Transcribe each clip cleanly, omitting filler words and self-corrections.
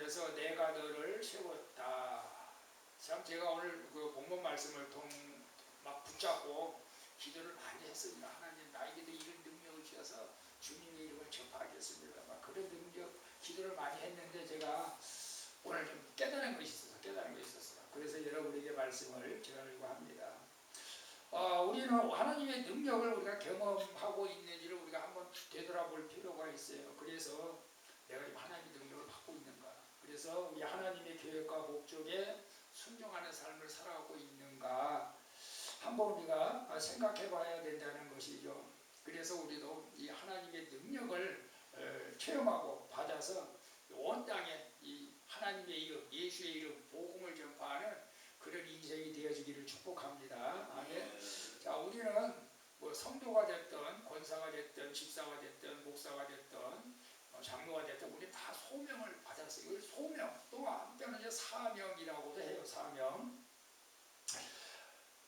통해서 내가 너를 세웠다. 참 제가 오늘 그 본문 말씀을 막 붙잡고 기도를 많이 했습니다. 하나님 나에게도 이런 능력을 주셔서 주님의 이름을 전파하겠습니다. 막 그런 능력 기도를 많이 했는데 제가 오늘 좀 깨달은 것이 있었어요. 그래서 여러분에게 말씀을 전하려고 합니다. 우리는 하나님의 능력을 우리가 경험하고 있는지를 우리가 한번 되돌아볼 필요가 있어요. 그래서 내가 지금 하나님의 능력을 받고 있는가? 그래서 우리 하나님의 계획과 목적에 순종하는 삶을 살아가고 있는가? 한번 우리가 생각해 봐야 된다는 것이죠. 그래서 우리도 이 하나님의 능력을 체험하고 받아서 온 땅에 이 하나님의 이름, 예수의 이름, 복음을 전파하는 그런 인생이 되어지기를 축복합니다. 아멘. 자, 우리는 뭐 성도가 됐든 권사가 됐든 집사가 됐든 목사가 됐든 장로가 됐든 우리 다 소명을 받았어요. 이 소명 또 한편은 이제 사명이라고도 해요. 사명.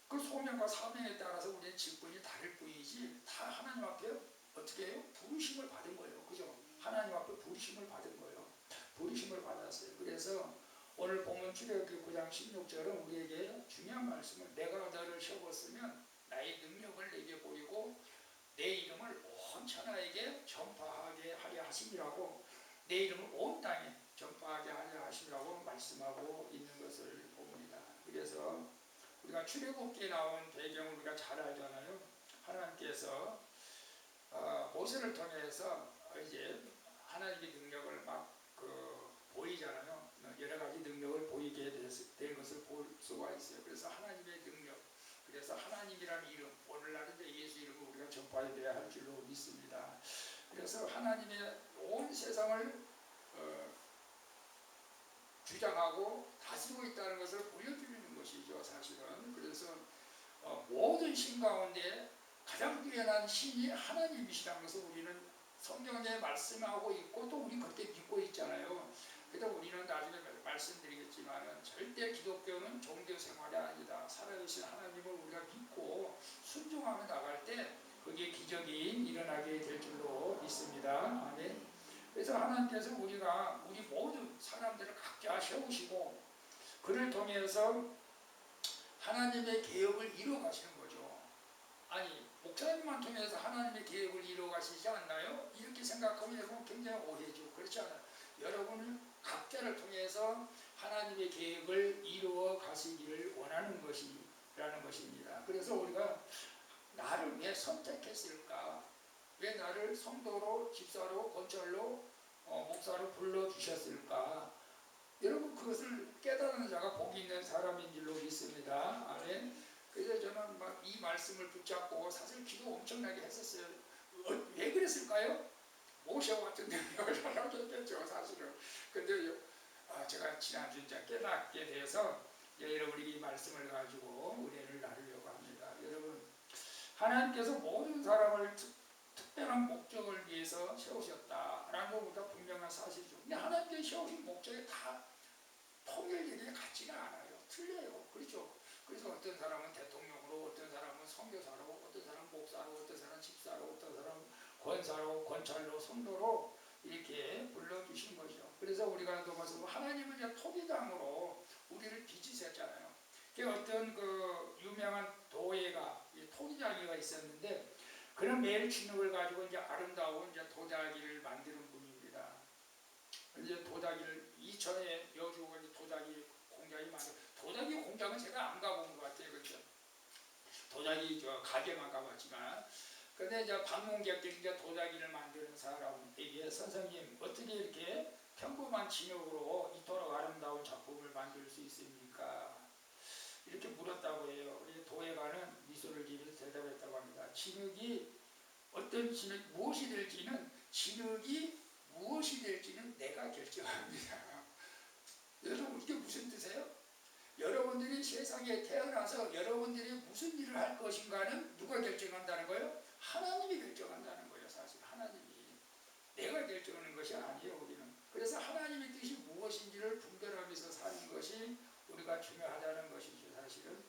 그 소명과 사명에 따라서 우리의 직분이 다를 뿐이지 다 하나님 앞에 어떻게 해요? 부르심을 받은 거예요. 그죠? 하나님 앞에 부르심을 받은 거예요. 부르심을 받았어요. 그래서 오늘 보면 출애굽기 9장 16절은 우리에게 중요한 말씀을 내가 너를 세웠으면 나의 능력을 내게 보이고 내 이름을 온 천하에게 전파하게 하려 하심이라고 내 이름을 온 땅에 전파하게 하려 하심이라고 말씀하고 있는 것을 봅니다. 그래서 우리가 출애굽기에 나온 배경을 우리가 잘 알잖아요. 하나님께서 모세를 통해서 이제 하나님의 능력을 막 보이잖아요. 여러 가지 능력을 보이게 된 것을 볼 수가 있어요. 그래서 하나님의 능력, 그래서 하나님이라는 이름, 오늘날은 이제 예수 이름을 우리가 전파해야 할 줄로 믿습니다. 그래서 하나님의 온 세상을 주장하고 다스리고 있다는 것을 보여주는 것이죠, 사실은. 그래서 모든 신 가운데 가장 뛰어난 신이 하나님이시라는 것을 우리는 성경에 말씀하고 있고 또 우리 그렇게 믿고 있잖아요. 그래서 우리는 나중에 말씀드리겠지만 절대 기독교는 종교 생활이 아니다. 살아계신 하나님을 우리가 믿고 순종하며 나갈 때 그게 기적이 일어나게 될 줄로 믿습니다. 아멘. 그래서 하나님께서 우리 모든 사람들을 각자 세우시고 그를 통해서 하나님의 계획을 이루어 가시는 거죠. 아니 목사님만 통해서 하나님의 계획을 이루어 가시지 않나요? 이렇게 생각하면 여러분 굉장히 오해죠. 그렇지 않아요. 여러분은 각자를 통해서 하나님의 계획을 이루어 가시기를 원하는 것이라는 것입니다. 그래서 우리가 나를 왜 선택했을까? 왜 나를 성도로, 집사로, 권찰로, 목사로 불러주셨을까? 여러분 그것을 깨달은 자가 복이 있는 사람인 줄로 믿습니다. 아멘. 그래서 저는 막 이 말씀을 붙잡고 사실 기도 엄청나게 했었어요. 왜 그랬을까요? 모세와 같은 능력을 하라겠죠, 사실은. 근데 제가 지난주 이제 깨닫게 돼서 여러분이 이 말씀을 가지고 은혜를 나누려고 합니다. 여러분, 하나님께서 모든 사람을 특별한 목적을 위해서 세우셨다라는 것보다 분명한 사실이죠. 근데 하나님께서 세우신 목적이 다 통일되게 같지가 않아요. 틀려요. 그렇죠? 그래서 어떤 사람은 대통령으로, 어떤 사람은 선교사로, 어떤 사람은 목사로, 어떤 사람은 집사로, 어떤 사람은 권사로, 권찰로, 성도로 이렇게 불러주신 거죠. 그래서 우리가 또 말씀 하나님은 이제 토기장으로 우리를 빚으셨잖아요. 어떤 유명한 도예가 토기장이가 있었는데 그런 매일 진흙을 가지고 이제 아름다운 이제 도자기를 만드는 분입니다. 이제 도자기를 이천에 여주고 도자기 공장이 많아요. 도자기 공장은 제가 안 가본 것 같아요. 그렇죠? 도자기 가게만 가봤지만. 근데 이제 방문객들이 이제 도자기를 만드는 사람에게 선생님, 어떻게 이렇게 평범한 진흙으로 이토록 아름다운 작품을 만들 수 있습니까? 이렇게 물었다고 해요. 우리 도예가는 미소를 지으면서 대답했다고 합니다. 진흙이 어떤 진흙, 무엇이 될지는 진흙이 무엇이 될지는 내가 결정합니다. 여러분 이게 무슨 뜻이에요? 여러분들이 세상에 태어나서 여러분들이 무슨 일을 할 것인가는 누가 결정한다는 거예요? 하나님이 결정한다는 거예요. 사실 하나님이. 내가 결정하는 것이 아니에요. 우리는. 그래서 하나님의 뜻이 무엇인지를 분별하면서 사는 것이 우리가 중요하다는 것이죠. 사실은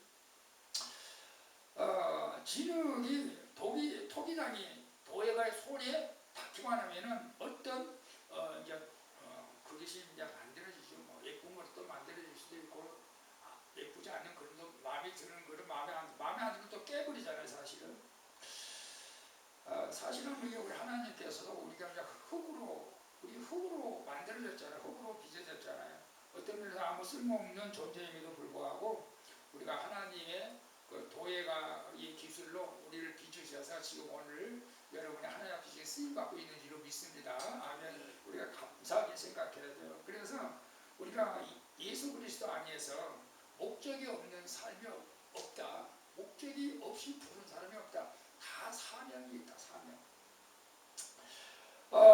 진흙이 토기장이 도예가의 손에 닿기만 하면은 어떤 그것이 이제 만들어지죠. 사실은 우리 하나님께서도 우리가 이제 흙으로 만들어졌잖아요. 흙으로 빚어졌잖아요. 어떤 면에서 아무 쓸모없는 존재임에도 불구하고 우리가 하나님의 그 도예가 이 기술로 우리를 빚으셔서 지금 오늘 여러분이 하나님 앞에 쓰임 받고 있는 줄로 믿습니다. 아멘. 우리가 감사하게 생각해야 돼요. 그래서 우리가 예수 그리스도 안에서 목적이 없는 삶이 없다. 목적이 없이 부른 사람이 없다. 다 사명이 있다. 사명.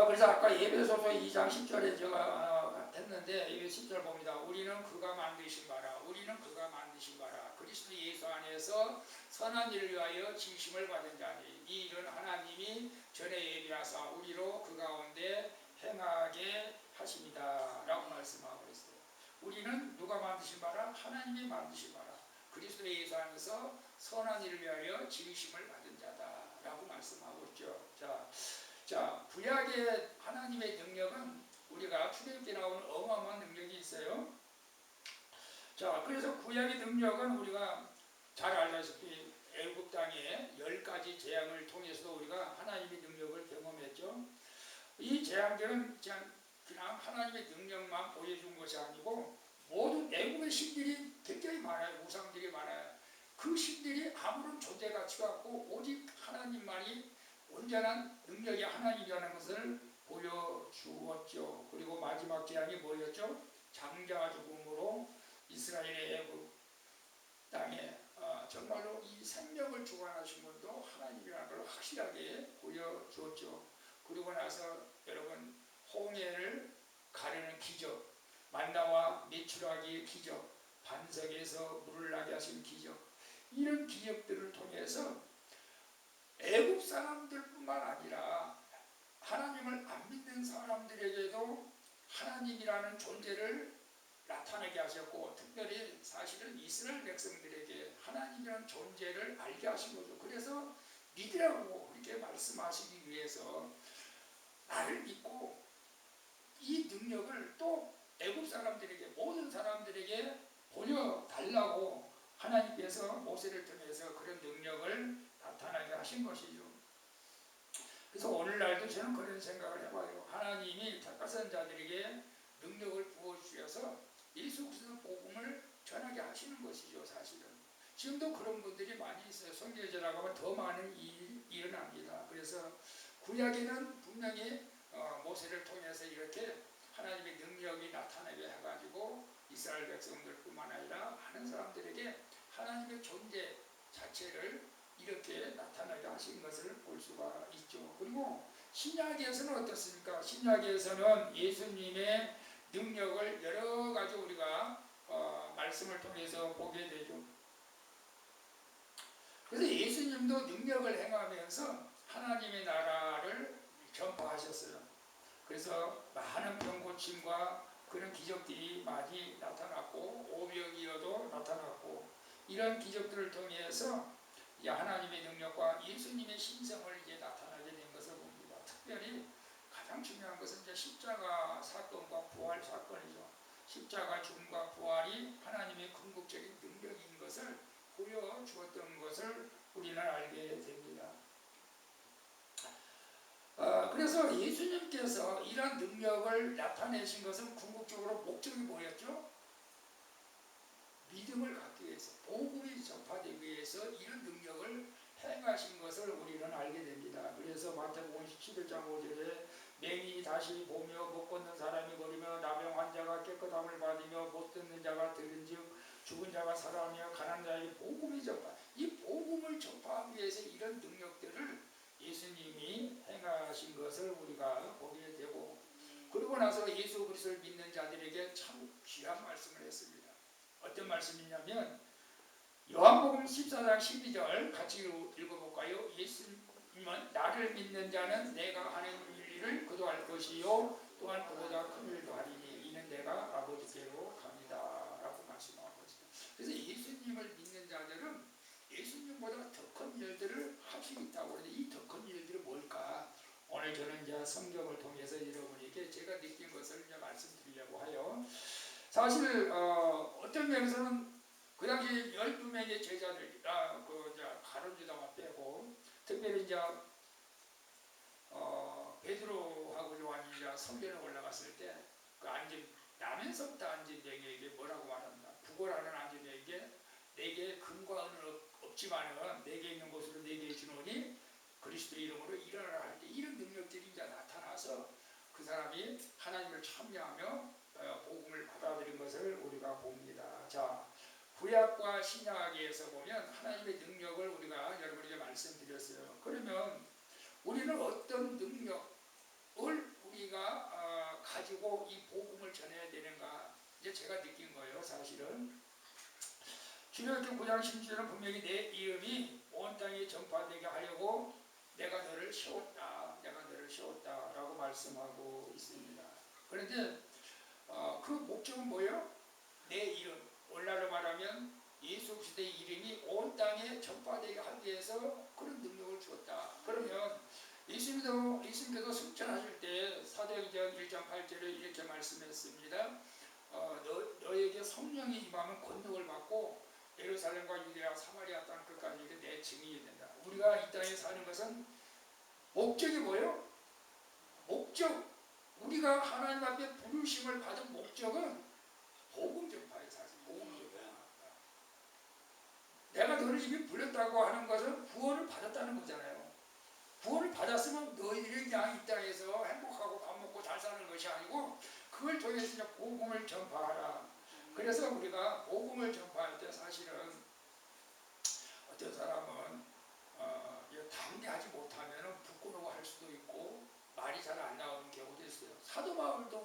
그래서 아까 예배소서 2장 10절에 제가 했는데 이 10절 봅니다. 우리는 그가 만드신 바라. 우리는 그가 만드신 바라. 그리스도 예수 안에서 선한 일을 위하여 지으심을 받은 자니 이 일은 하나님이 전에 예비하사 우리로 그 가운데 행하게 하십니다. 라고 말씀하고 있어요. 우리는 누가 만드신 바라? 하나님이 만드신 바라. 그리스도 예수 안에서 선한 일을 위하여 지으심을 받은 자다. 라고 말씀하고 있죠. 자, 구약의 하나님의 능력은 우리가 출애굽기 나오는 어마어마한 능력이 있어요. 자, 그래서 구약의 능력은 우리가 잘 알다시피 애굽 땅에 10가지 재앙을 통해서도 우리가 하나님의 능력을 경험했죠. 이 재앙들은 그냥 하나님의 능력만 보여준 것이 아니고 모든 애굽의 신들이 굉장히 많아요. 우상들이 많아요. 그 신들이 아무런 존재 가치가 없고 오직 하나님만이 온전한 능력이 하나님이라는 것을 보여주었죠. 그리고 마지막 재앙이 뭐였죠? 장자 죽음으로 이스라엘의 애굽 땅에 정말로 이 생명을 주관하신 분도 하나님이라는 걸 확실하게 보여주었죠. 그리고 나서 여러분 홍해를 가르는 기적, 만나와 메추라기의 기적, 반석에서 물을 나게 하신 기적, 이런 기적들을 통해서 애굽 사람들뿐만 아니라 하나님을 안 믿는 사람들에게도 하나님이라는 존재를 나타내게 하셨고 특별히 사실은 이스라엘 백성들에게 하나님이라는 존재를 알게 하신 거죠. 그래서 믿으라고 이렇게 말씀하시기 위해서 나를 믿고 이 능력을 또 애굽 사람들에게 모든 사람들에게 보여달라고 하나님께서 모세를 통해서 그런 능력을 나타나게 하신 것이죠. 그래서 오늘날도 저는 그런 생각을 해봐요. 하나님이 택하신 자들에게 능력을 부어주셔서 예수 그리스도 복음을 전하게 하시는 것이죠. 사실은 지금도 그런 분들이 많이 있어요. 성경에라고 하면 더 많은 일이 일어납니다. 그래서 구약에는 분명히 모세를 통해서 이렇게 하나님의 능력이 나타나게 해가지고 이스라엘 백성들뿐만 아니라 많은 사람들에게 하나님의 존재 자체를 이렇게 나타나게 하신 것을 볼 수가 있죠. 그리고 신약에서는 어떻습니까? 신약에서는 예수님의 능력을 여러 가지 우리가 말씀을 통해서 보게 되죠. 그래서 예수님도 능력을 행하면서 하나님의 나라를 전파하셨어요. 그래서 많은 병고침과 그런 기적들이 많이 나타났고 오병이어도 나타났고 이런 기적들을 통해서 하나님의 능력과 예수님의 신성을 이제 나타나게 된 것을 봅니다. 특별히 가장 중요한 것은 이제 십자가 사건과 부활 사건이죠. 십자가 죽음과 부활이 하나님의 궁극적인 능력인 것을 보여주었던 것을 우리는 알게 됩니다. 그래서 예수님께서 이런 능력을 나타내신 것은 궁극적으로 목적이 뭐였죠? 믿음을 갖기 위해서, 복음이 전파되기 위해서 이런 능력을 행하신 것을 우리는 알게 됩니다. 그래서 마태복음 11장 5절에 맹인이 다시 보며 못 걷는 사람이 걸으며 나병 환자가 깨끗함을 받으며 못 듣는 자가 들은즉 죽은 자가 살아나며 가난한 자에게 복음이 전파, 이 복음을 전파하기 위해서 이런 능력들을 예수님이 행하신 것을 우리가 보게 되고 그러고 나서 예수 그리스도를 믿는 자들에게 참 귀한 말씀을 했습니다. 어떤 말씀이냐면 요한복음 14장 12절 같이 읽어볼까요? 예수님은 나를 믿는 자는 내가 하는 일을 그도 할 것이요 또한 그보다 큰 일도 하리니 이는 내가 아버지께로 갑니다 라고 말씀하고 있습니다. 그래서 예수님을 믿는 자들은 예수님보다 더 큰 일들을 할 수 있다고 그러는데 이 더 큰 일들이 뭘까? 오늘 저는 이제 성경을 통해서 여러분에게 제가 느낀 것을 이제 말씀드리려고 하여 사실 어떤 면에서는 그 당시 12명의 제자들 가룟유다만 빼고 특별히 이제 베드로하고 요한이 이제 성전에 올라갔을 때 그 앉은 나면서부터 앉은 자에게 뭐라고 말한다. 구걸하는 앉은 자에게 내게 금과 은은 없지만은 내게 있는 것으로 내게 주노니 그리스도 이름으로 일어나라 할 때 이런 능력들이 이제 나타나서 그 사람이 하나님을 참여하며 복음을 받아들인 것을 우리가 봅니다. 자, 구약과 신약에서 보면 하나님의 능력을 우리가 여러분에게 말씀드렸어요. 그러면 우리는 어떤 능력을 우리가 가지고 이 복음을 전해야 되는가? 이제 제가 느낀 거예요. 사실은 출애굽기 9장 10절은 분명히 내 이름이 온 땅에 전파되게 하려고 내가 너를 세웠다. 내가 너를 세웠다라고 말씀하고 있습니다. 그런데 그 목적은 뭐예요? 내 이름. 오늘날로 말하면 예수 그리스도의 이름이 온 땅에 전파되게 하기 위해서 그런 능력을 주었다. 그러면 예수님께서 승천하실 때 사도행전 1장 8절에 이렇게 말씀했습니다. 너에게 성령이 임하면 권능을 받고 예루살렘과 유대와 사마리아 땅 끝까지 내 증인이 된다. 우리가 이 땅에 사는 것은 목적이 뭐예요? 목적. 우리가 하나님 앞에 부르심을 받은 목적은 복음 전파에 사실 복음 전파. 내가 너를 이미 불렀다고 하는 것은 구원을 받았다는 거잖아요. 구원을 받았으면 너희들이 그냥 이 땅에서 행복하고 밥 먹고 잘 사는 것이 아니고 그걸 통해서 이제 복음을 전파하라. 그래서 우리가 복음을 전파할 때 사실은 어떤 사람은 담대하지 못하면 부끄러워할 수도 있고 말이 잘 안 나오는 경우도 있어요. 사도 바울도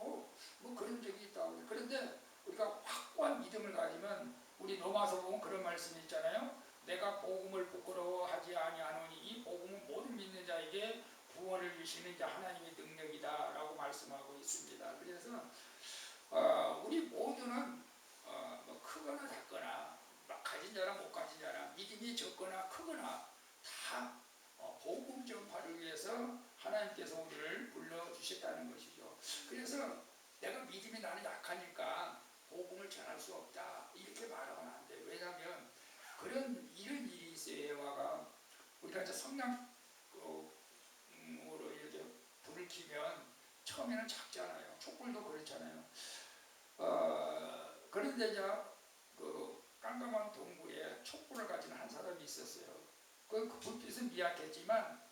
뭐 그런 적이 있다고. 그런데 우리가 확고한 믿음을 가지면 우리 로마서 보면 그런 말씀이 있잖아요. 내가 복음을 부끄러워하지 아니하노니 이 복음은 모든 믿는 자에게 구원을 주시는 이제 하나님의 능력이다라고 말씀하고 있습니다. 그래서 우리 모두는 뭐 크거나 작거나 가진 자나 못 가진 자나 믿음이 적거나 크거나 다 복음 전파를 위해서 하나님께서 우리를 불러주셨다는 것이죠. 그래서 내가 믿음이 나는 약하니까 복음을 전할 수 없다 이렇게 말하면 안 돼요. 왜냐하면 이런 일이 있어요. 예화가 우리가 이제 성령으로 이렇게 불을 켜면 처음에는 작잖아요. 촛불도 그렇잖아요. 그런데 이제 그 깜깜한 동굴에 촛불을 가진 한 사람이 있었어요. 그 불빛은 미약했지만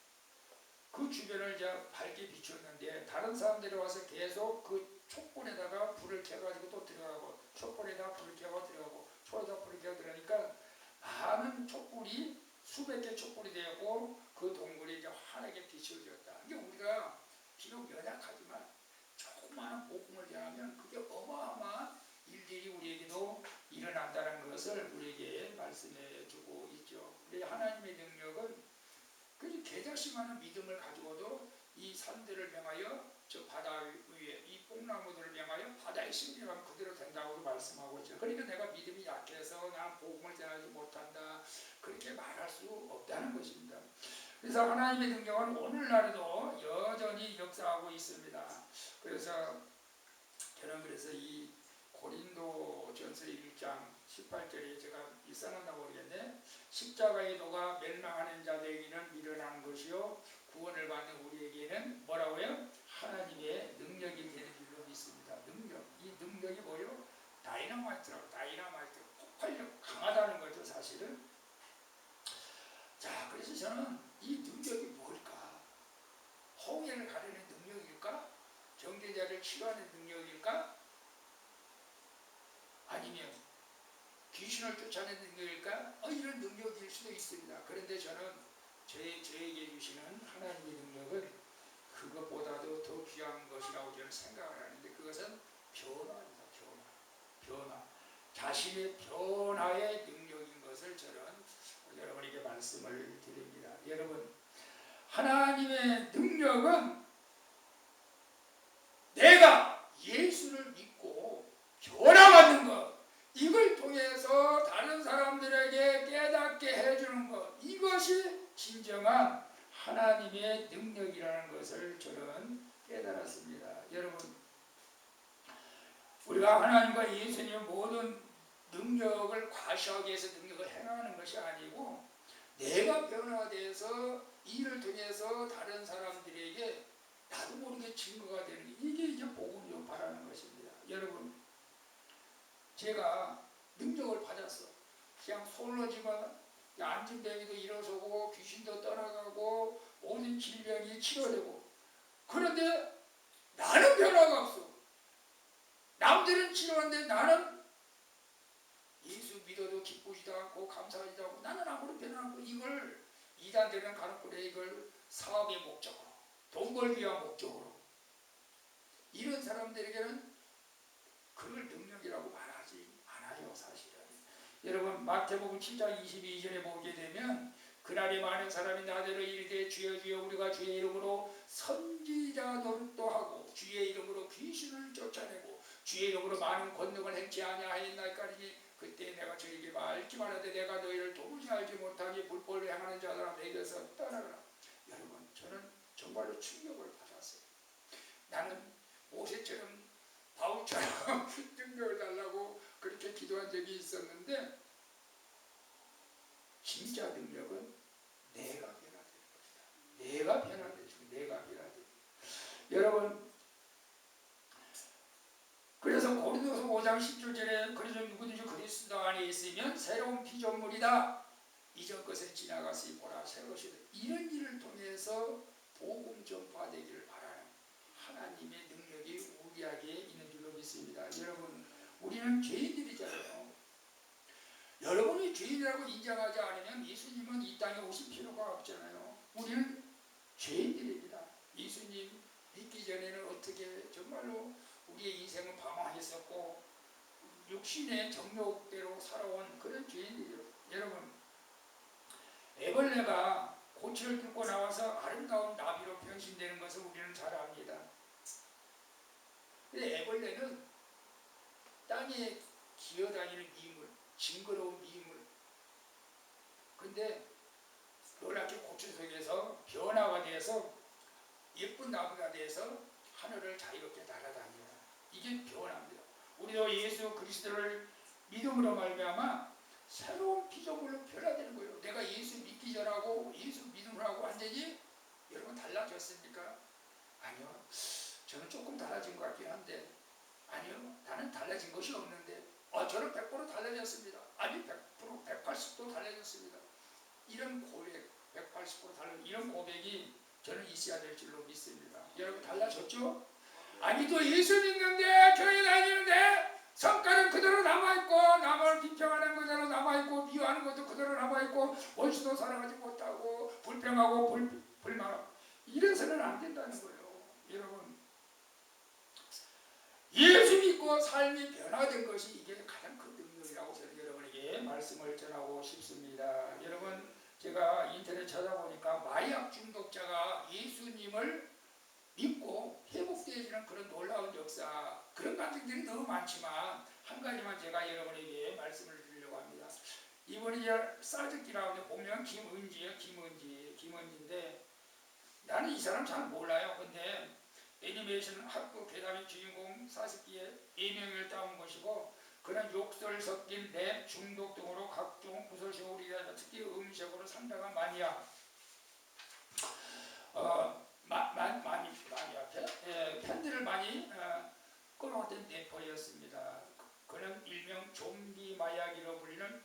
그 주변을 이제 밝게 비추었는데 다른 사람들이 와서 계속 그 촛불에다가 불을 켜가지고 또 들어가고 촛불에다가 불을 켜고 들어가고 촛불에다가 불을 켜고 들어가니까 많은 촛불이 수백 개 촛불이 되었고 그 동굴이 이제 환하게 빛을 지었다. 이게 우리가 비록 연약하지만 조그마한 복음을 전하면 그게 어마어마한 일들이 우리에게도 일어난다는 것을 우리에게 말씀해 주고 있죠. 우리 하나님의 능력은 그 개자심하는 믿음을 가지고도 이 산들을 명하여 저 바다 위에 이 뽕나무들을 명하여 바다에 심기만 그대로 된다고 말씀하고 있죠. 그러니까 내가 믿음이 약해서 난 복음을 전하지 못한다 그렇게 말할 수 없다는 것입니다. 그래서 하나님의 능력은 오늘날에도 여전히 역사하고 있습니다. 그래서 저는 이 고린도전서 1장 18절에 제가 일어났나 모르겠네. 십자가의 도가 멸망하는 자들에게는 미련한 것이요 구원을 받는 우리에게는 뭐라고요? 하나님의 능력이 되는 줄로 믿습니다. 능력. 이 능력이 뭐요? 다이너마이트라고. 다이너마이트. 폭발력 강하다는 거죠. 사실은. 자, 그래서 저는 이 능력이 뭘까? 홍해를 가르는 능력일까? 정죄자를 치료하는 능력일까? 아니면 귀신을 쫓아내는 능력일까? 이런 능력일 수도 있습니다. 그런데 저는 저에게 주시는 하나님의 능력은 그것보다도 더 귀한 것이라고 저는 생각을 하는데 그것은 변화입니다. 변화. 자신의 변화의 능력인 것을 저는 여러분에게 말씀을 드립니다. 여러분, 하나님의 능력은 내가 예수를 믿고 변화받는 것, 이걸 통해서 다른 사람들에게 깨닫게 해주는 것, 이것이 진정한 하나님의 능력이라는 것을 저는 깨달았습니다. 여러분, 우리가 하나님과 예수님의 모든 능력을 과시하기 위해서 능력을 행하는 것이 아니고 내가 변화돼서 이를 통해서 다른 사람들에게 나도 모르게 증거가 되는 이게 이제 복음으로 바라는 것입니다. 여러분, 제가 능력을 받았어. 그냥 솔로지만 안진뱅이도 일어서고 귀신도 떠나가고 모든 질병이 치료되고, 그런데 나는 변화가 없어. 남들은 치료하는데 나는 예수 믿어도 기쁘지도 않고 감사하지도 않고 나는 아무런 변화 없고, 이걸 이단들은 가르치래. 이걸 사업의 목적으로, 돈 벌기 위한 목적으로. 이런 사람들에게는 그걸 능력이라고 말하지 않아요, 사실은. 여러분, 마태복음 7장 22절에 보게 되면 그날에 많은 사람이 나더러 이르되 주여 주여 우리가 주의 이름으로 선지자 노릇도 하고 주의 이름으로 귀신을 쫓아내고 주의 이름으로 많은 권능을 행치 아니하였나이까니 그때 내가 저에게 말지 말하되 내가 너희를 도무지 알지 못하게 불법을 행하는 자들아 내게서 떠나가라. 여러분, 저는 정말로 충격을 받았어요. 나는 모세처럼 바울처럼 능력을 달라고 그렇게 기도한 적이 있었는데, 진짜 능력은 내가 변화되는 것이다. 내가 변화되죠. 내가 변화되는. 여러분, 그래서 고린도서 5장 17절에 그래서 누구든지 그리스도 안에 있으면 새로운 피조물이다. 이전 것은 지나갔으니 보라 새로시다. 이런 일을 통해서 복음 전파되기를 바라는 하나님의 능력이 우리에게 있는 줄로 믿습니다. 여러분, 우리는 죄인들이잖아요. 여러분이 죄인이라고 인정하지 않으면 예수님은 이 땅에 오실 필요가 없잖아요. 우리는 죄인들입니다. 예수님 믿기 전에는 어떻게 정말로 우리의 인생은 방황했었고 육신의 정욕대로 살아온 그런 죄인들이에요. 여러분, 애벌레가 고치를 뚫고 나와서 아름다운 나비로 변신되는 것을 우리는 잘 압니다. 근데 애벌레는 땅에 기어다니는 미물, 징그러운 미물. 근데 놀랍게 고추 속에서 변화가 돼서 예쁜 나무가 돼서 하늘을 자유롭게 날아다녀요. 이게 변화입니다. 우리도 예수 그리스도를 믿음으로 말미암아 새로운 피조물로 변화되는 거예요. 내가 예수 믿기 전하고 예수 믿음으로 하고 완전히 여러분 달라졌습니까? 아니요. 저는 조금 달라진 것 같긴 한데, 아니요, 나는 달라진 것이 없는데, 저는 100% 달라졌습니다. 아니 100%, 180도 달라졌습니다. 이런 고백, 180% 달라진 이런 고백이 저는 있어야 될 줄로 믿습니다. 여러분, 달라졌죠? 아니 또 예수 믿는데 교회 다니는데 성깔은 그대로 남아있고 남을 비평하는 그대로 남아있고 미워하는 것도 그대로 남아있고 원수도 사랑하지 못하고 불평하고 불만하고 이래서는 안 된다는 거예요. 여러분, 예수 믿고 삶이 변화된 것이 이게 가장 큰 능력이라고 저는 여러분에게 말씀을 전하고 싶습니다. 여러분, 제가 인터넷 찾아보니까 마약 중독자가 예수님을 믿고 회복되어지는 그런 놀라운 역사, 그런 간증들이 너무 많지만 한 가지만 제가 여러분에게 말씀을 드리려고 합니다. 이번에 싸적기라고 하는데 보면 김은지예요. 김은지인데 나는 이 사람 잘 몰라요. 근데 애니메이션 학교 괴담의 주인공 40기에 예명을 따온 것이고, 그는 욕설 섞인 랩 중독 등으로 각종 구설식으로 특히 음식으로 상당한 마니아 팬들을 많이 끌어왔던 래퍼였습니다. 그는 일명 좀비 마약이라고 불리는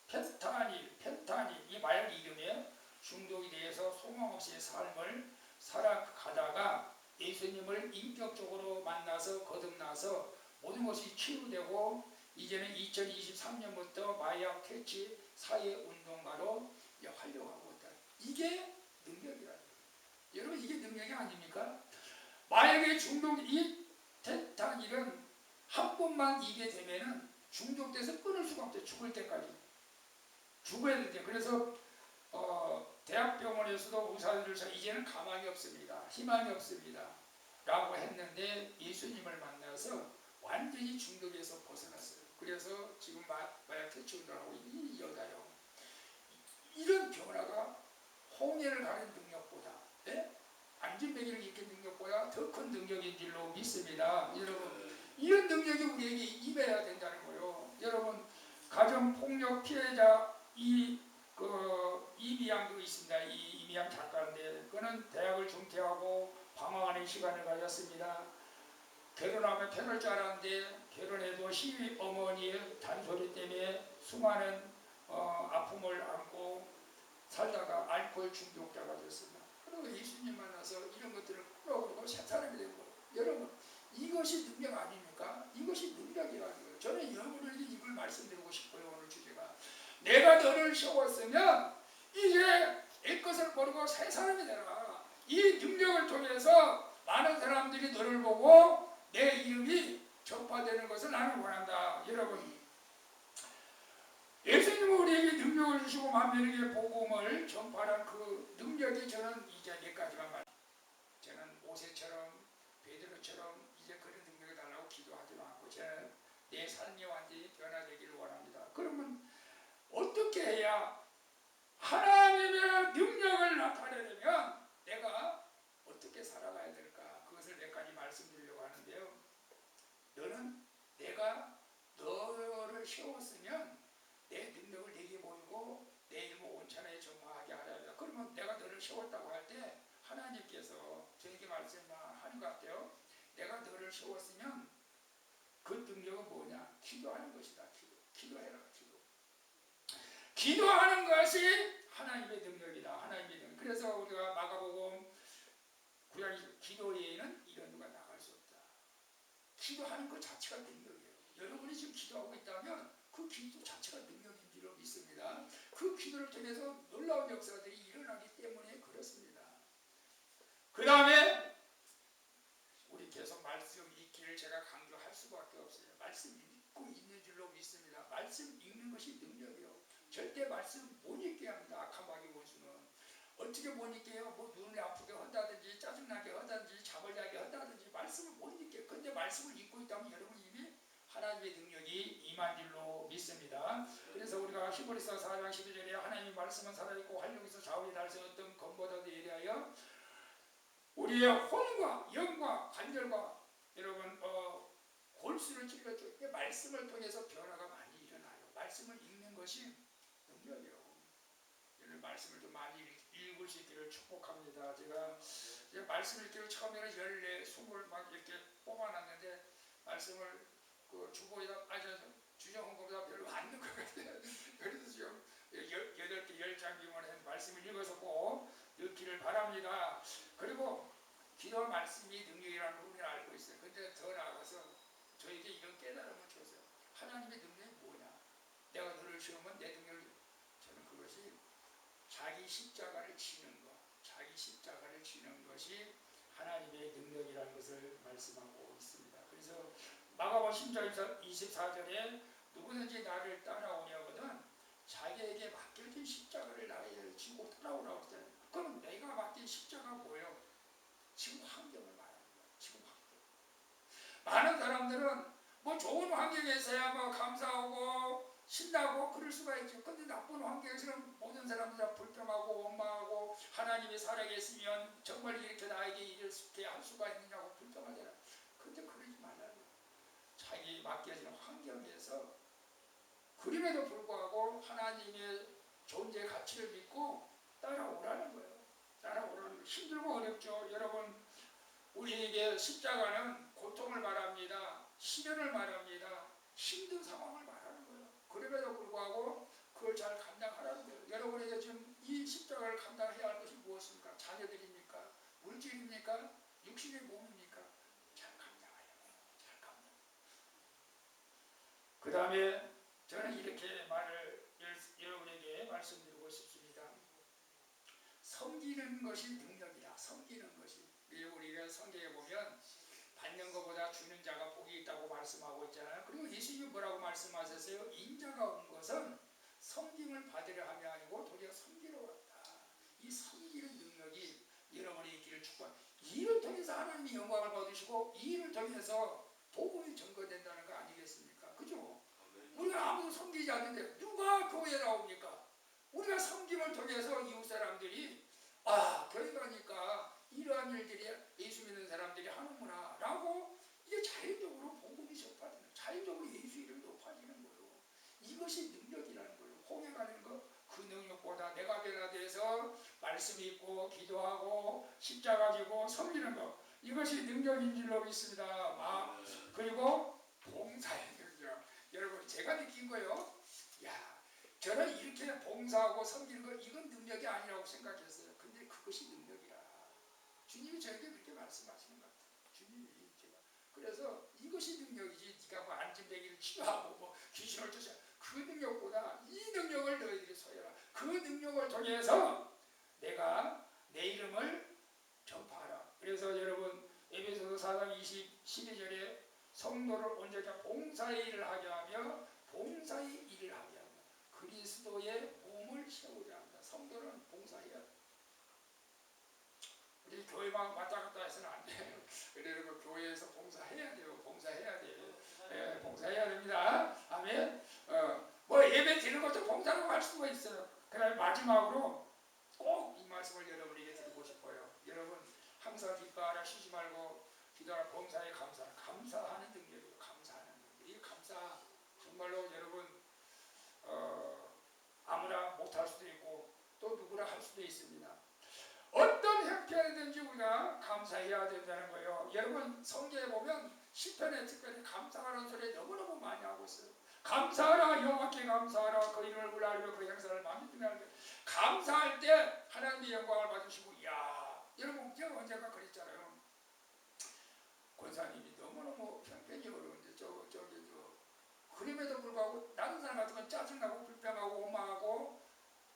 펜타닐 이 마약 이름에 중독이 되어서 소망 없이 삶을 살아가다가 예수님을 인격적으로 만나서 거듭나서 모든 것이 치유되고 이제는 2023년부터 마약 퇴치 사회 운동가로 활동하고 있다. 이게 능력이라는 거예요. 여러분, 이게 능력이 아닙니까? 마약의 중독, 이 펜타닐은 한 번만 이게 되면은 중독돼서 끊을 수가 없대요. 죽을 때까지. 죽어야 된대요. 그래서 대학병원에서도 의사들을 이제는 가망이 없습니다. 희망이 없습니다. 라고 했는데 예수님을 만나서 완전히 중독에서 벗어났어요. 그래서 지금 마약 퇴치 운동을 하고 있는 이 여자요. 이런 변화가 홍해를 가는 능력보다, 안진뱅이를 일으킨 능력보다 더 큰 능력인 줄로 믿습니다. 여러분, 이런 능력이 우리에게 임해야 된다는 거예요. 여러분, 가정폭력 피해자 이 이미양도 있습니다. 이 이미양 작가인데 그는 대학을 중퇴하고 방황하는 시간을 가졌습니다. 결혼하면 편할 줄 알았는데 결혼해도 시어머니의 잔소리 때문에 수많은 아픔을 안고 살다가 알코올 중독자가 됐습니다. 그리고 예수님 만나서 이런 것들을 끌어오고 새 사람이 되고, 여러분 이것이 능력 아닙니까? 이것이 능력이라는 거예요. 저는 여러분에게 이걸 말씀드리고 싶어요. 오늘 주제가 내가 너를 세웠으면 이제 내 것을 모르고 새 사람이 되라. 이 능력을 통해서 많은 사람들이 너를 보고 내 이름이 전파되는 것을 나는 원한다. 여러분, 예수님은 우리에게 능력을 주시고 만민에게 복음을 전파한 그 능력이 저는 이제 몇 가지만 말. 저는 모세처럼 베드로처럼 이제 그런 능력을 달라고 기도하지 않고 저는 내 삶이 완전히 변화되기를 원합니다. 그러면 어떻게 해야 하나님의 능력을 나타내려면 내가 어떻게 살아가야 될까? 그것을 몇 가지 말씀드리려고 하는데요. 너는 내가 너를 세웠으면 내 능력을 내게 보이고 내 이름을 온천하에 전파하게 하려 합니다. 그러면 내가 너를 세웠다고 할 때 하나님께서 저에게 말씀하는 것 같아요. 내가 너를 세웠으면 그 능력은 뭐냐? 기도하는 것이다. 기도해라. 기도하는 것이 하나님의 능력이다. 하나님의 능력. 그래서 우리가 마가복음 9장 기도 외에는 이런 누가 나갈 수 없다. 기도하는 것 자체가 능력이에요. 여러분이 지금 기도하고 있다면 그 기도 자체가 능력인 줄 믿습니다. 그 기도를 통해서 놀라운 역사들이 일어나기 때문에 그렇습니다. 그 다음에 우리 계속 말씀 읽기를 제가 강조할 수밖에 없어요. 말씀 읽고 있는 줄로 믿습니다. 말씀 읽는 것이 능력이에요. 절대 말씀 못 읽게 합니다. 악한 마귀 원수는 어떻게 못 읽게요? 뭐 눈을 아프게 한다든지 짜증나게 한다든지 잠을 자게 한다든지 말씀을 못 읽게. 근데 말씀을 읽고 있다면 여러분 이미 하나님의 능력이 임한 줄로 믿습니다. 그래서 우리가 히브리서 4장 12절에 하나님의 말씀은 살아있고 활력이 있어 좌우에 달서었던 검보다도 예리하여 우리의 혼과 영과 관절과 여러분 골수를 찔러주고 말씀을 통해서 변화가 많이 일어나요. 말씀을 읽는 것이 능력이요. 이런 말씀을 좀 많이 읽을 수 있기를 축복합니다. 제가 말씀 읽기를 처음에는 14, 20 막 이렇게 뽑아놨는데 말씀을 그 주보에다 주정한 것보다 별로 안 넣은 것 같아요. 그래서 지금 8개 10장기만 말씀을 읽어서 꼭 읽기를 바랍니다. 그리고 기도 말씀이 능력이라는 부분을 알고 있어요. 근데 더 나아가서 저에게 이런 깨달음을 줬어요. 하나님의 능력이 뭐냐? 내가 너를 세우면 내 능력을, 저는 그것이 자기 십자가를 지는 것, 자기 십자가를 지는 것이 하나님의 능력이라는 것을 말씀하고 있습니다. 그래서 마가복음 10장 24절에 누구든지 나를 따라오려거든 자기에게 맡겨진 십자가를 나에게 지고 따라오라고 했잖아요. 그럼 내가 맡긴 십자가 뭐예요? 지금 환경을 말합니다. 지금 환경. 많은 사람들은 뭐 좋은 환경에서야 뭐 감사하고 신나고 그럴 수가 있죠. 근데 나쁜 환경에서는 모든 사람들 다 불평하고 원망하고 하나님이 살아계시면 정말 이렇게 나에게 이렇게 할 수가 있느냐고 불평하잖아요. 근데 그러지 말라요. 자기 맡겨진 환경에서 그림에도 불구하고 하나님의 존재 가치를 믿고 따라오라는 거예요. 따라오라는 거예요. 힘들고 어렵죠. 여러분 우리에게 십자가는 고통을 말합니다. 시련을 말합니다. 힘든 상황을 말하는 거예요. 그럼에도 불구하고 그걸 잘 감당하라는 거예요. 여러분에게 지금 이 십자가를 감당해야 할 것이 무엇입니까? 자녀들입니까? 물질입니까? 육신의 몸입니까? 잘 감당해야 해요. 잘 감당. 그 다음에 저는 이렇게 말을 여러분에게 말씀드리고 싶습니다. 섬기는 것이 능력이야. 섬기는 것이. 우리가 성경에 보면 받는 것보다 주는 자가 복이 있다고 말씀하고 있잖아요. 그리고 예수님이 뭐라고 말씀하셨어요? 인자가 온 것은 섬김을 받으려 함이 아니고 도리어 섬기러 왔다. 이 섬기는 능력이 여러분의 있기를 축복합니다. 이 일을 통해서 하나님이 영광을 받으시고 이 일을 통해서 복음이 증거된다는 거 아니겠습니까? 그죠? 우리가 아무도 섬기지 않는데 누가 교회에 나옵니까? 우리가 섬김을 통해서 이웃 사람들이 교회 가니까 이러한 일들이 예수 믿는 사람들이 하는구나 라고 이게 자연적으로 복음이 전파되는, 자연적으로 예수 이름이 높아지는 거예요. 이것이 능력이라는 거예요. 홍해 가는 거 그 능력보다 내가 변화되어 말씀 읽고 기도하고 십자가 지고 섬기는 것, 이것이 능력인 줄로 믿습니다. 그리고 봉사의 능력. 여러분 제가 느낀 거요, 야, 저는 이렇게 봉사하고 섬기는 거 이건 능력이 아니라고 생각했어요. 근데 그것이 능력이라 주님이 저에게 그렇게 말씀하시는 것 같아요. 주님이 제가 그래서 이것이 능력이지, 네가 뭐 안진뱅이를 치료하고 뭐 귀신을 쫓아, 그 능력보다 이 능력을 너희들이 소유하라. 그 능력을 통해서 내가 내 이름을 전파하라. 그래서 여러분 에베소서 4장 12절에 성도를 온전히 봉사의 일을 하게 하며, 봉사의 일을 하게 하며 그리스도의 몸을 세우려 합니다. 성도는 봉사해야 돼. 우리 교회만 왔다 갔다 해서는 안 돼요. 그래서 교회에서 봉사해야 돼요. 봉사해야 돼요. 네, 봉사해야 됩니다. 아멘. 뭐 예배 드리는 것도 봉사라고 할 수가 있어요. 그다음에 마지막으로 꼭 이 말씀을 여러분에게 드리고 싶어요. 여러분 항상 기뻐하라, 쉬지 말고 기도하라, 봉사에 감사하라. 감사하는 능력이에요. 감사하는 능력. 이 감사 정말로 여러분 아무나 못할 수도 있고 또 누구나 할 수도 있습니다. 어떤 형편이든지 우리가 감사해야 된다는 거예요. 여러분 성경에 보면 시편에 특별히 감사하는 소리 너무너무 많이 하고 있어요. 감사하라, 여호와께 감사하라, 그 이름을 불러하며 그 행사를 만민중에 하라. 감사할 때 하나님의 영광을 받으시고, 야, 여러분 제가 언젠가 그랬잖아요. 권사님이 너무너무 형편이 어려운데 그럼에도 불구하고 다른 사람 같으면 짜증나고 불평하고 원망하고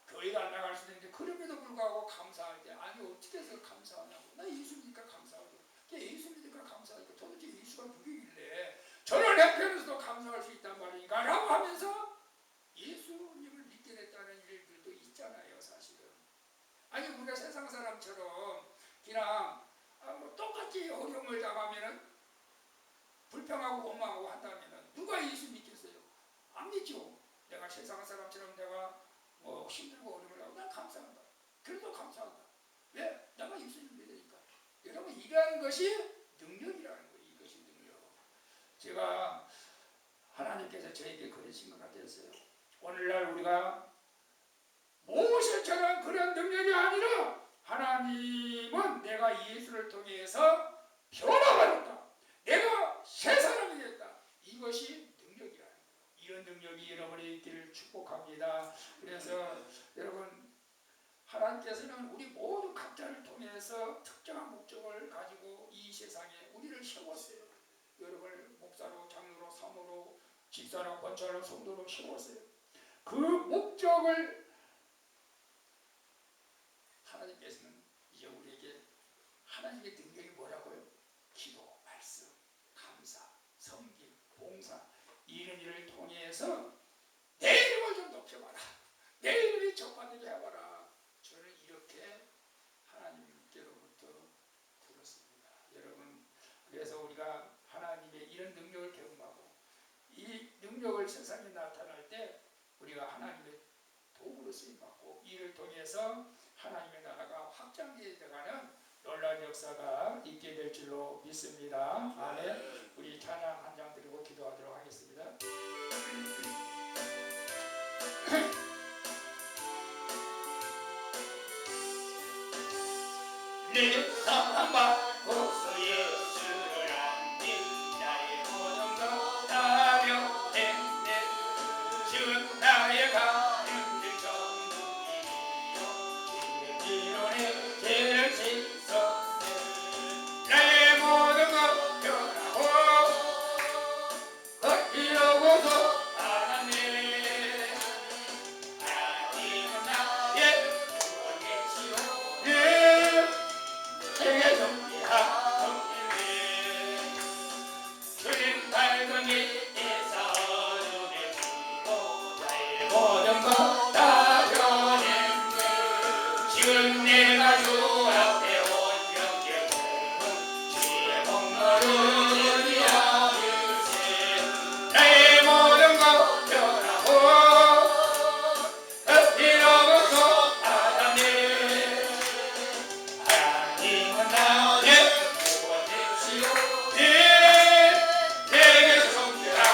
교회가 안 나갈 수도 있는데, 그럼에도 불구하고 감사할 때, 아니 어떻게 해서 감사하냐고, 나 예수니까 감사하고, 예수니까 감사하니까 도대체 예수가 누구길래 저런 형편에서도 감사할 수 있단 말이니까 라고 하면서 예수님을 믿게 됐다는 일들도 있잖아요. 사실은 아니 우리가 세상 사람처럼 그냥 뭐 똑같이 어려움을 당하면은 불평하고 원망하고 한다면은 누가 예수 믿겠어요? 안 믿죠. 내가 세상 사람처럼 내가 뭐 힘들고 어려움을 하고 난 감사한다. 그래도 감사한다. 왜? 내가 예수님을 믿으니까. 여러분 이러한 것이 능력이라는 거예요. 이것이 능력. 제가 하나님께서 저에게 그러신 것 같았어요. 오늘날 우리가 모세처럼 그런 능력이 아니라 하나님은 내가 예수를 통해서 변화받았다. 내가 새 사람이 됐다. 이것이 능력이라는 거예요. 이런 능력이 여러분에 있기를 축복합니다. 그래서 여러분 하나님께서는 우리 모두 각자를 통해서 특정한 목적을 가지고 이 세상에 우리를 세웠어요. 여러분을 목사로, 장로로, 사모로, 집사로, 권사로, 성도로 세웠어요. 그 목적을 하나님께서는 이제 우리에게 하나님의 능력이 뭐라고요? 기도, 말씀, 감사, 섬김, 봉사, 이런 일을 통해서 내 이름을 좀 높여봐라. 내 이름이 적받게 해봐라. 저는 이렇게 하나님께로부터 들었습니다. 여러분 그래서 우리가 하나님의 이런 능력을 경험하고 이 능력을 세상에 나타날 때 우리가 하나님의 도구로 쓰임받고 이를 통해서 하나님의 나라가 확장되어가는 놀라운 역사가 있게 될 줄로 믿습니다. 아멘. 우리 찬양 한 장 드리고 기도하도록 하겠습니다. 내 사랑받고서 예수를 안니 나의 모든 것 다 변했네. 지금 나의 가슴들 전부 이리요 지름지로내 죄를 씻었네. 나의 모든 것 변하고 걷기로고서 알았네. 하나님은 나의 구원이시오. 내게 정리하옵네. 주님 밝은 빛에서 어둠에 지고 나의 모든 것 다 변했네. 지금 내가 주 앞에 온 영계 보는 주의 목마른 이야기세. 나의 모든 것 변하고 엎드려서 알았네. 하나님은 나의 구원이시오. 내게 정죄하옵네.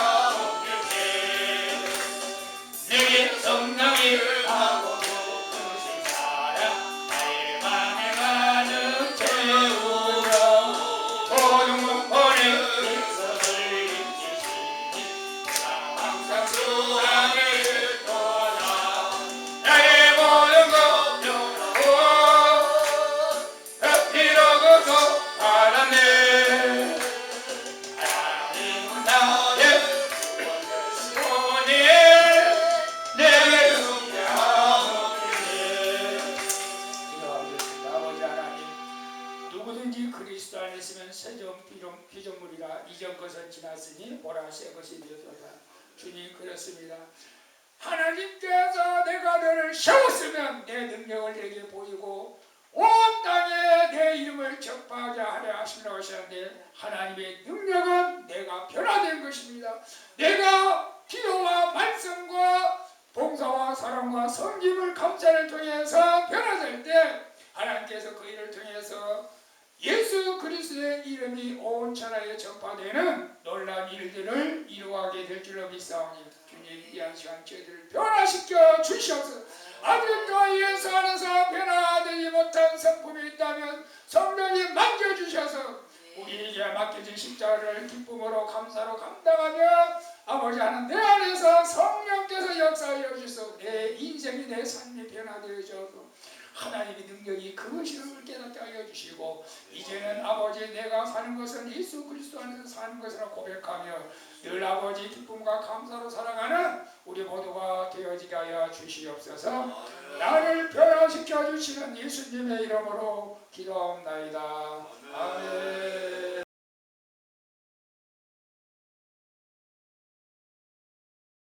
것은 지났으니 보라 새 것이 되었도다. 주님 그렇습니다. 하나님께서 내가 너를 세웠으면 내 능력을 내게 보이고 온 땅에 내 이름을 전파하게 하려 하시라고 하셨는데 하나님의 능력은 내가 변화된 것입니다. 내가 기도와 말씀과 봉사와 사랑과 섬김을 감사를 통해서 변화될 때 하나님께서 그 일을 통해서 예수 그리스도의 이름이 온 천하에 전파되는 놀라운 일들을 이루어가게 될 줄로 믿사오니 주님 이 한 시간 저희들을 변화시켜 주시옵소서. 아직도 예수 안에서 변화되지 못한 성품이 있다면 성령이 만져주셔서 우리에게 맡겨진 십자가를 기쁨으로 감사로 감당하며 아버지 하나님 내 안에서 성령께서 역사하여 주셔서 내 인생이 내 삶이 변화되어져서 하나님의 능력이 그것이라는 깨닫게 하여 주시고 이제는 아버지 내가 사는 것은 예수 그리스도 안에서 사는 것이라 고백하며 늘 아버지 기쁨과 감사로 살아가는 우리 모두가 되어지게 하여 주시옵소서. 나를 변화시켜 주시는 예수님의 이름으로 기도하옵나이다. 아멘.